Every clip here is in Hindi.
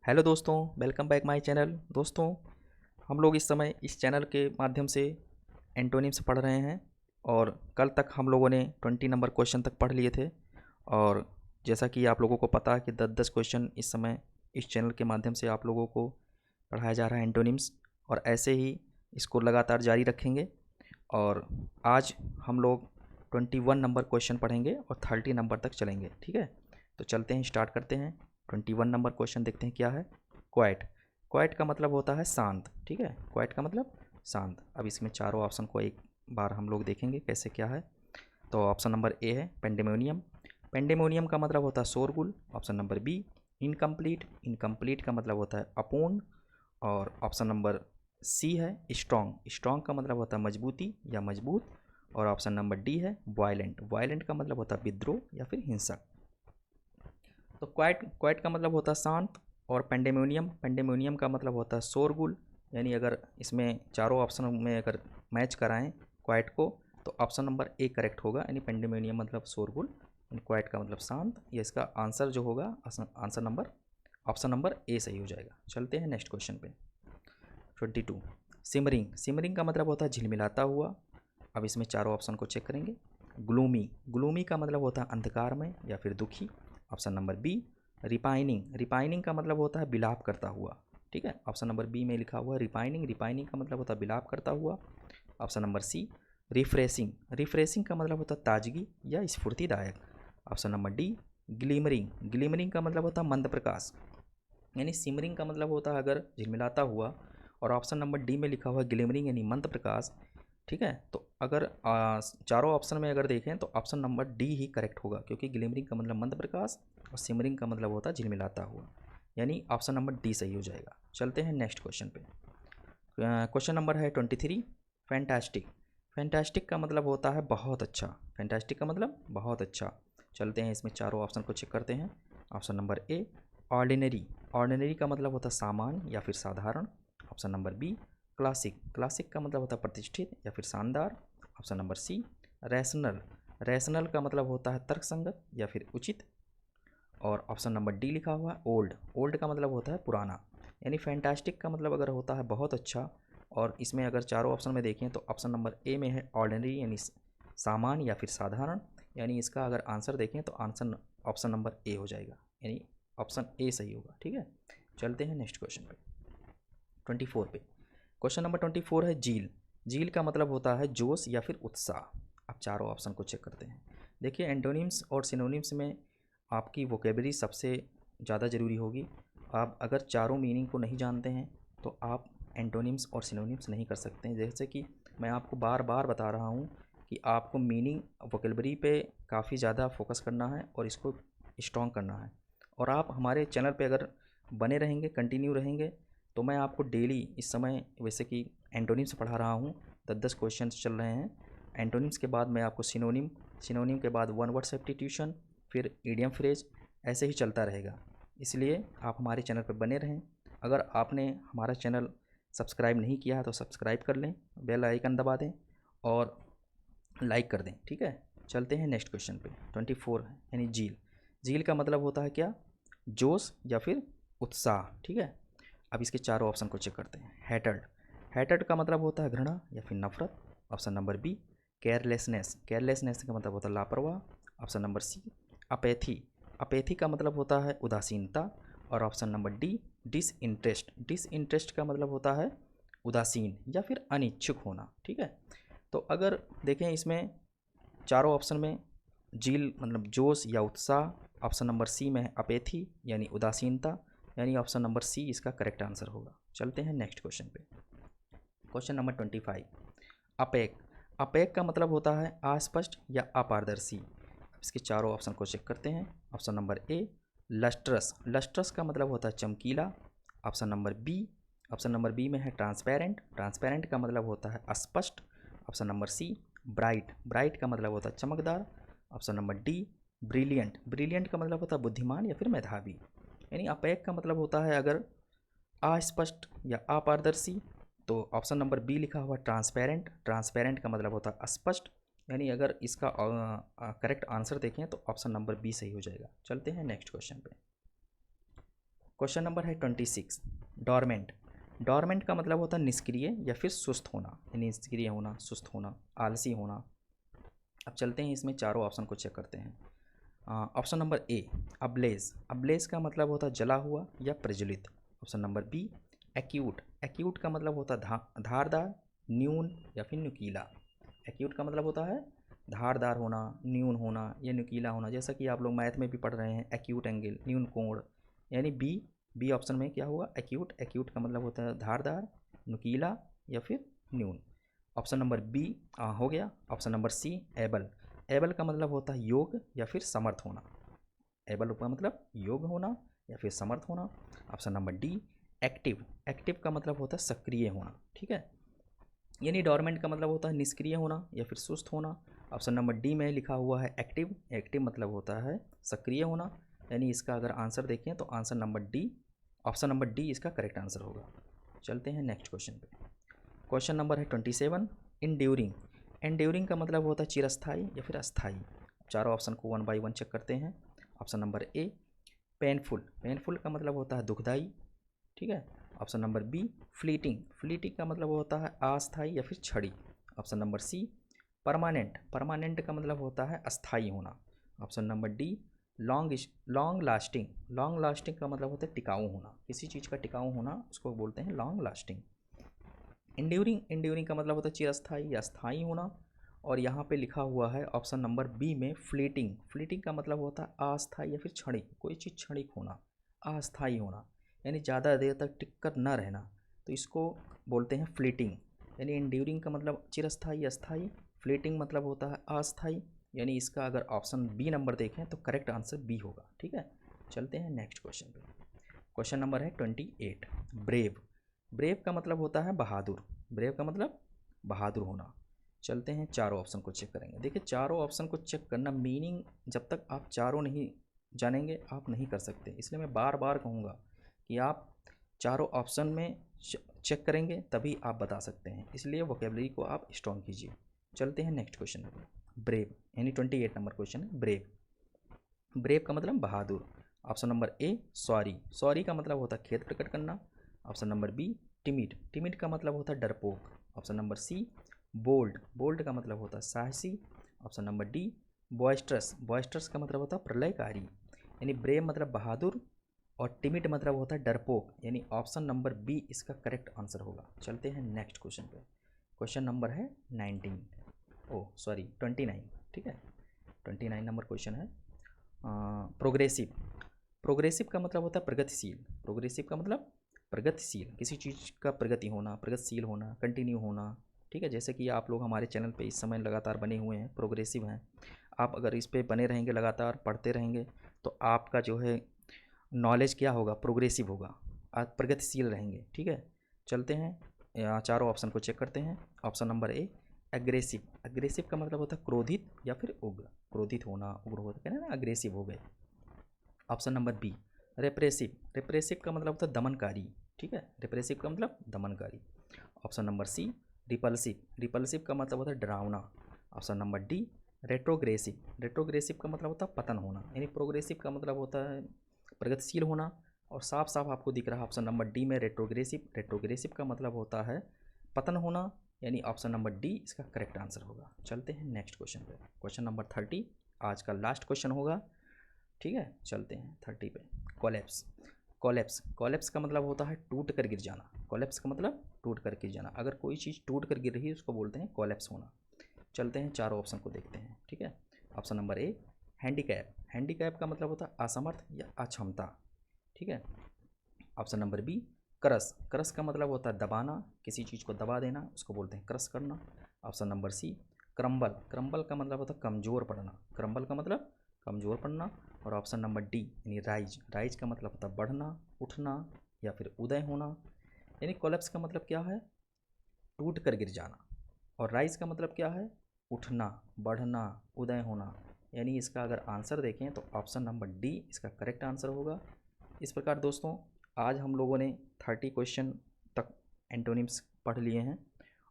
हेलो दोस्तों, वेलकम बैक माय चैनल। दोस्तों, हम लोग इस समय इस चैनल के माध्यम से एंटोनिम्स पढ़ रहे हैं और कल तक हम लोगों ने 20 नंबर क्वेश्चन तक पढ़ लिए थे। और जैसा कि आप लोगों को पता है कि 10-10 क्वेश्चन इस समय इस चैनल के माध्यम से आप लोगों को पढ़ाया जा रहा है एंटोनिम्स, और ऐसे ही इसको लगातार जारी रखेंगे। और आज हम लोग 21 नंबर क्वेश्चन पढ़ेंगे और 30 नंबर तक चलेंगे। ठीक है, तो चलते हैं, स्टार्ट करते हैं। 21 नंबर क्वेश्चन देखते हैं क्या है। क्वाइट। क्वाइट का मतलब होता है शांत। ठीक है, क्वाइट का मतलब शांत। अब इसमें चारों ऑप्शन को एक बार हम लोग देखेंगे कैसे क्या है। तो ऑप्शन नंबर ए है पेंडेमोनियम। पेंडेमोनियम का मतलब होता है शोरगुल। Option number be incomplete. Incomplete का मतलब होता है अपूर्ण। और ऑप्शन नंबर सी है स्ट्रॉन्ग। स्ट्रॉन्ग का मतलब होता है मजबूती या मजबूत। और ऑप्शन नंबर डी है वायलेंट। वायलेंट का मतलब होता है विद्रोह या फिर हिंसक। तो क्वाइट क्वाइट का मतलब होता है शांत। और पेंडेमोनियम पेंडेमोनियम का मतलब होता है शोरगुल। यानी अगर इसमें चारों ऑप्शन में अगर मैच कराएं क्वाइट को, तो ऑप्शन नंबर ए करेक्ट होगा। यानी पेंडेमोनियम मतलब शोरगुल, क्वाइट का मतलब शांत। ये इसका आंसर जो होगा, आंसर नंबर ऑप्शन नंबर ए सही हो जाएगा। चलते हैं नेक्स्ट क्वेश्चन पे। 22 सिमरिंग। सिमरिंग का मतलब होता है झिलमिलाता हुआ। अब इसमें चारों ऑप्शन को चेक करेंगे। ग्लूमी। ग्लूमी का मतलब होता है अंधकारमय या फिर दुखी। Option number B repining. Repining का मतलब होता है बिलाप करता हुआ। ठीक है, ऑप्शन नंबर बी में लिखा हुआ है रिपाइनिंग। रिपाइनिंग का मतलब होता है बिलाप करता हुआ। Option number C refreshing. Refreshing का मतलब होता है ताजगी या स्फूर्तिदायक। Option number D glimmering. Glimmering का मतलब होता है मंद प्रकाश। यानी सिमरिंग का मतलब होता है अगर झिलमिलाता हुआ। और ऑप्शन नंबर डी में लिखा हुआ है ग्लिमरिंग यानी मंद प्रकाश। ठीक है, तो अगर चारों ऑप्शन में अगर देखें तो ऑप्शन नंबर डी ही करेक्ट होगा, क्योंकि ग्लिमरिंग का मतलब मंद प्रकाश और सिमरिंग का मतलब होता है झिलमिलाता हुआ। यानी ऑप्शन नंबर डी सही हो जाएगा। चलते हैं नेक्स्ट क्वेश्चन पे। क्वेश्चन नंबर है 23 फैंटास्टिक। फैंटास्टिक का मतलब होता है बहुत अच्छा। फैंटास्टिक का मतलब बहुत अच्छा। चलते हैं, इसमें चारों ऑप्शन को चेक करते हैं। Option number A ordinary. Ordinary का मतलब होता है सामान्य या फिर साधारण। Option number B classic. Classic का मतलब होता है प्रतिष्ठित या फिर शानदार। Option number C rational. Rational का मतलब होता है तर्कसंगत या फिर उचित। और ऑप्शन नंबर डी लिखा हुआ है ओल्ड। ओल्ड का मतलब होता है पुराना। यानी फैंटास्टिक का मतलब अगर होता है बहुत अच्छा। और इसमें अगर चारों ऑप्शन में देखें तो ऑप्शन नंबर ए में है ऑर्डिनरी यानी सामान्य या फिर साधारण। यानी इसका अगर आंसर देखें तो आंसर ऑप्शन नंबर ए हो जाएगा। यानी ऑप्शन ए सही होगा। ठीक है, चलते हैं नेक्स्ट क्वेश्चन पे। 24 पे। क्वेश्चन नंबर 24 है झील। झील का मतलब होता है जोश या फिर उत्साह। अब चारों ऑप्शन को चेक करते हैं। देखिए, एंटोनिम्स और सिनोनिम्स में आपकी वोकेबलरी सबसे ज़्यादा ज़रूरी होगी। आप अगर चारों मीनिंग को नहीं जानते हैं तो आप एंटोनिम्स और सिनोनिम्स नहीं कर सकते हैं। जैसे कि मैं आपको बार बार बता रहा हूँ कि आपको मीनिंग वोकेबलरी पे काफ़ी ज़्यादा फोकस करना है और इसको स्ट्रॉन्ग करना है। और आप हमारे चैनल पे अगर बने रहेंगे, कंटिन्यू रहेंगे, तो मैं आपको डेली इस समय वैसे कि एंटोनिम्स पढ़ा रहा हूँ। 10-10 क्वेश्चन चल रहे हैं। एंटोनिम्स के बाद मैं आपको सिनोनिम, सिनोनिम के बाद वन वर्ड सब्स्टिट्यूशन, फिर इडियम फ्रेज, ऐसे ही चलता रहेगा। इसलिए आप हमारे चैनल पर बने रहें। अगर आपने हमारा चैनल सब्सक्राइब नहीं किया है तो सब्सक्राइब कर लें, बेल आइकन दबा दें और लाइक कर दें। ठीक है, चलते हैं नेक्स्ट क्वेश्चन पे। 24 है यानी झील। झील का मतलब होता है क्या, जोश या फिर उत्साह। ठीक है, अब इसके चारों ऑप्शन को चेक करते हैं। हैटर्ड। हैटर्ड का मतलब होता है घृणा या फिर नफरत। Option number B carelessness. Carelessness का मतलब होता है लापरवाह। ऑप्शन नंबर सी अपेथी। अपेथी का मतलब होता है उदासीनता। और option number D disinterest. Disinterest का मतलब होता है उदासीन या फिर अनिच्छुक होना। ठीक है, तो अगर देखें इसमें चारों ऑप्शन में झील मतलब जोश या उत्साह। ऑप्शन नंबर सी में है अपेथी यानी उदासीनता। यानी ऑप्शन नंबर सी इसका करेक्ट आंसर होगा। चलते हैं नेक्स्ट क्वेश्चन पे। Question number 25 APEC. अपेक का मतलब होता है अस्पष्ट या अपारदर्शी। इसके चारों ऑप्शन को चेक करते हैं। Option number A lustrous. Lustrous का मतलब होता है चमकीला। Option number B, option number B में है ट्रांसपेरेंट। ट्रांसपेरेंट का मतलब होता है अस्पष्ट। Option number C bright. Bright का मतलब होता है चमकदार। Option number D brilliant. Brilliant का मतलब होता है बुद्धिमान या फिर मेधावी। यानी अपेक का मतलब होता है अगर अस्पष्ट या अपारदर्शी, तो ऑप्शन नंबर बी लिखा हुआ ट्रांसपेरेंट। ट्रांसपेरेंट का मतलब होता है स्पष्ट। यानी अगर इसका करेक्ट आंसर देखें तो ऑप्शन नंबर बी सही हो जाएगा। चलते हैं नेक्स्ट क्वेश्चन पे। क्वेश्चन नंबर है 26, डॉर्मेंट। डॉर्मेंट का मतलब होता है निष्क्रिय या फिर सुस्त होना, यानी निष्क्रिय होना, सुस्त होना, आलसी होना। अब चलते हैं इसमें चारों ऑप्शन को चेक करते हैं। Option number A ablaze. Ablaze का मतलब होता है जला हुआ या प्रज्वलित। Option number B acute. Acute का मतलब होता है धारदार, न्यून या फिर नुकीला। एक्यूट का मतलब होता है धारदार होना, न्यून होना या नुकीला होना। जैसा कि आप लोग मैथ में भी पढ़ रहे हैं, एक्यूट एंगल, न्यून कोण, यानी बी ऑप्शन में क्या होगा, एक्यूट। एक्यूट का मतलब होता है धारदार, नुकीला या फिर न्यून। ऑप्शन नंबर बी हो गया। Option number C able. Able का मतलब होता है योग या फिर समर्थ होना। एबल का मतलब योग होना या फिर समर्थ होना। Option number D active. Active का मतलब होता है सक्रिय होना, ठीक है। यानी डॉर्मेंट का मतलब होता है निष्क्रिय होना या फिर सुस्त होना। ऑप्शन नंबर डी में लिखा हुआ है एक्टिव। एक्टिव मतलब होता है सक्रिय होना, यानी इसका अगर आंसर देखें तो answer number D, option number D इसका करेक्ट आंसर होगा। चलते हैं नेक्स्ट क्वेश्चन पे। क्वेश्चन नंबर है 27, इंड्यूरिंग। इंड्यूरिंग का मतलब होता है चिरस्थायी या फिर अस्थायी। चारों ऑप्शन को वन बाय वन चेक करते हैं। Option number A painful. Painful का मतलब होता है दुखदाई, ठीक है। Option number B fleeting. Fleeting का मतलब होता है अस्थायी या फिर क्षणिक। Option number C permanent. Permanent का मतलब होता है अस्थायी होना। Option number D long lasting. Long lasting का मतलब होता है टिकाऊ होना, किसी चीज़ का टिकाऊ होना उसको बोलते हैं लॉन्ग लास्टिंग। इंड्यूरिंग। इंड्यूरिंग का मतलब होता है चिरस्थायी या स्थायी होना। और यहाँ पे लिखा हुआ है ऑप्शन नंबर बी में फ्लीटिंग। फ्लीटिंग का मतलब होता है अस्थायी या फिर क्षणिक, कोई चीज़ क्षणिक होना, अस्थायी होना, यानी ज़्यादा देर तक टिक कर न रहना, तो इसको बोलते हैं फ्लीटिंग। यानी इंड्यूरिंग का मतलब चिरस्थायी, अस्थायी। फ्लीटिंग मतलब होता है अस्थायी, यानी इसका अगर ऑप्शन बी नंबर देखें तो करेक्ट आंसर बी होगा, ठीक है। चलते हैं नेक्स्ट क्वेश्चन पे। क्वेश्चन नंबर है 28, ब्रेव। ब्रेव का मतलब होता है बहादुर। ब्रेव का मतलब बहादुर होना। चलते हैं चारों ऑप्शन को चेक करेंगे। देखिए चारों ऑप्शन को चेक करना, मीनिंग जब तक आप चारों नहीं जानेंगे आप नहीं कर सकते, इसलिए मैं बार बार कहूँगा कि आप चारों ऑप्शन में चेक करेंगे तभी आप बता सकते हैं, इसलिए वोकेबलरी को आप स्ट्रॉन्ग कीजिए। चलते हैं नेक्स्ट क्वेश्चन पे। ब्रेव यानी 28 नंबर क्वेश्चन है, ब्रेव। ब्रेव का मतलब बहादुर। Option number A sorry. Sorry का मतलब होता है खेद प्रकट करना। Option number B timid. Timid का मतलब होता है डरपोक। Option number C bold. Bold का मतलब होता है साहसी। Option number D boisterous. Boisterous का मतलब होता है प्रलयकारी। यानी ब्रेव मतलब बहादुर और टिमिड मतलब होता है डरपोक, यानी ऑप्शन नंबर बी इसका करेक्ट आंसर होगा। चलते हैं नेक्स्ट क्वेश्चन पे। क्वेश्चन नंबर है 29, ठीक है। 29 नंबर क्वेश्चन है। प्रोग्रेसिव। प्रोग्रेसिव का मतलब होता है प्रगतिशील। प्रोग्रेसिव का मतलब प्रगतिशील, किसी चीज़ का प्रगति होना, प्रगतिशील होना, कंटिन्यू होना, ठीक है। जैसे कि आप लोग हमारे चैनल पे इस समय लगातार बने हुए हैं, प्रोग्रेसिव हैं। आप अगर इस पे बने रहेंगे, लगातार पढ़ते रहेंगे, तो आपका जो है नॉलेज क्या होगा, प्रोग्रेसिव होगा, आप प्रगतिशील रहेंगे, ठीक है। चलते हैं चारों ऑप्शन को चेक करते हैं। ऑप्शन नंबर ए एग्रेसिव। एग्रेसिव का मतलब होता है क्रोधित या फिर उग्र। क्रोधित होना, उग्र होता कहना ना, अग्रेसिव हो गए। Option number B repressive. Repressive का मतलब होता है दमनकारी, ठीक है। रेप्रेसिव का मतलब दमनकारी। Option number C repulsive. Repulsive का मतलब होता है डरावना। Option number D retrogressive. Retrogressive का मतलब होता है पतन होना, यानी प्रोग्रेसिव का मतलब होता है प्रगतिशील होना। और साफ साफ आपको दिख रहा है ऑप्शन नंबर डी में रेट्रोग्रेसिव। रेट्रोग्रेसिव का मतलब होता है पतन होना, यानी ऑप्शन नंबर डी इसका करेक्ट आंसर होगा। चलते हैं नेक्स्ट क्वेश्चन पे। क्वेश्चन नंबर 30 आज का लास्ट क्वेश्चन होगा, ठीक है। चलते हैं 30 पे। कोलैप्स। कोलैप्स। कोलैप्स का मतलब होता है टूट कर गिर जाना। कोलैप्स का मतलब टूट कर गिर जाना, अगर कोई चीज़ टूट कर गिर रही है उसको बोलते हैं कोलैप्स होना। चलते हैं चारों ऑप्शन को देखते हैं, ठीक है। Option number A handicap. Handicap का मतलब होता है असमर्थ या अक्षमता, ठीक है। Option number B crush. Crush का मतलब होता है दबाना, किसी चीज़ को दबा देना, उसको बोलते हैं क्रस करना। Option number C crumble. Crumble का मतलब होता है कमज़ोर पड़ना। क्रम्बल का मतलब कमज़ोर पड़ना। और ऑप्शन नंबर डी यानी राइज। राइज का मतलब होता है बढ़ना, उठना या फिर उदय होना। यानी कोलैप्स का मतलब क्या है, टूट कर गिर जाना। और राइज का मतलब क्या है, उठना, बढ़ना, उदय होना। यानी इसका अगर आंसर देखें तो ऑप्शन नंबर डी इसका करेक्ट आंसर होगा। इस प्रकार दोस्तों आज हम लोगों ने 30 क्वेश्चन तक एंटोनिम्स पढ़ लिए हैं,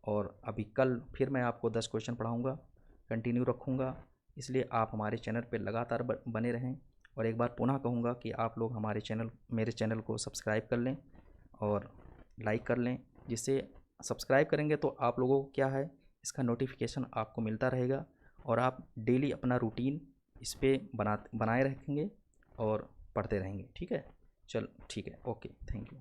और अभी कल फिर मैं आपको 10 क्वेश्चन पढ़ाऊँगा, कंटिन्यू रखूँगा। इसलिए आप हमारे चैनल पर लगातार बने रहें और एक बार पुनः कहूँगा कि आप लोग मेरे चैनल को सब्सक्राइब कर लें और लाइक कर लें, जिससे सब्सक्राइब करेंगे तो आप लोगों को क्या है, इसका नोटिफिकेशन आपको मिलता रहेगा और आप डेली अपना रूटीन इस पे बनाए रखेंगे और पढ़ते रहेंगे। ठीक है, चल ठीक है, ओके, थैंक यू।